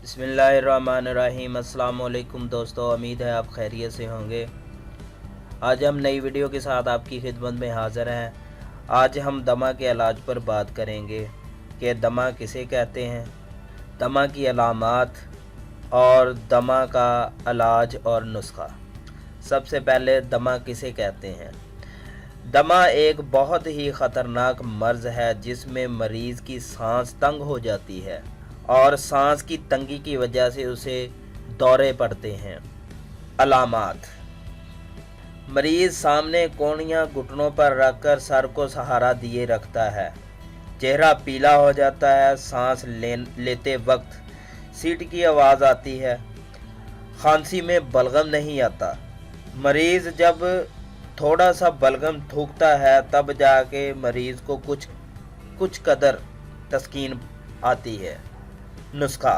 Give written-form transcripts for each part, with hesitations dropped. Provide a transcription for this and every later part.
बिस्मिल्लाहिर्रहमानिर्रहीम। अस्सलाम वालेकुम दोस्तों, उम्मीद है आप खैरियत से होंगे। आज हम नई वीडियो के साथ आपकी खिदमत में हाज़िर हैं। आज हम दमा के इलाज पर बात करेंगे कि दमा किसे कहते हैं, दमा की अलामात और दमा का इलाज और नुस्खा। सबसे पहले दमा किसे कहते हैं। दमा एक बहुत ही ख़तरनाक मर्ज़ है जिसमें मरीज़ की सांस तंग हो जाती है और सांस की तंगी की वजह से उसे दौरे पड़ते हैं। अलामात: मरीज़ सामने कोहनियाँ घुटनों पर रखकर सर को सहारा दिए रखता है, चेहरा पीला हो जाता है, सांस लेते वक्त सीट की आवाज़ आती है, खांसी में बलगम नहीं आता। मरीज़ जब थोड़ा सा बलगम थूकता है तब जाके मरीज़ को कुछ कदर तस्कीन आती है। नुस्खा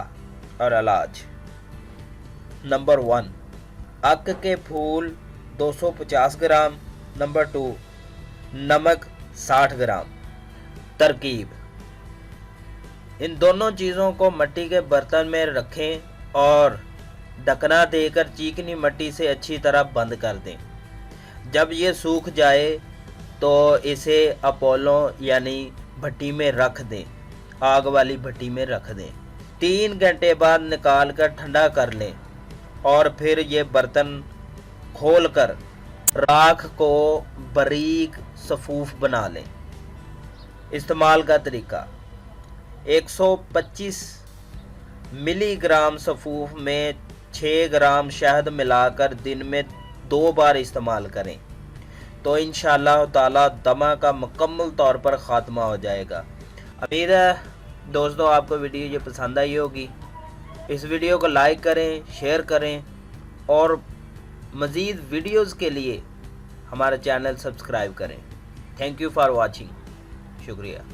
और इलाज: नंबर 1, अक के फूल 250 ग्राम। नंबर 2, नमक 60 ग्राम। तरकीब: इन दोनों चीज़ों को मिट्टी के बर्तन में रखें और ढकना देकर चीकनी मिट्टी से अच्छी तरह बंद कर दें। जब ये सूख जाए तो इसे अपोलो यानी भट्टी में रख दें, आग वाली भट्टी में रख दें। 3 घंटे बाद निकाल कर ठंडा कर लें और फिर ये बर्तन खोलकर राख को बारीक सफूफ बना लें। इस्तेमाल का तरीका: 125 मिलीग्राम सफूफ में 6 ग्राम शहद मिलाकर दिन में 2 बार इस्तेमाल करें तो इंशाअल्लाह ताला दमा का मुकम्मल तौर पर ख़ात्मा हो जाएगा। उम्मीद है दोस्तों आपको वीडियो ये पसंद आई होगी। इस वीडियो को लाइक करें, शेयर करें और मज़ीद वीडियोज़ के लिए हमारा चैनल सब्सक्राइब करें। Thank you for watching. शुक्रिया।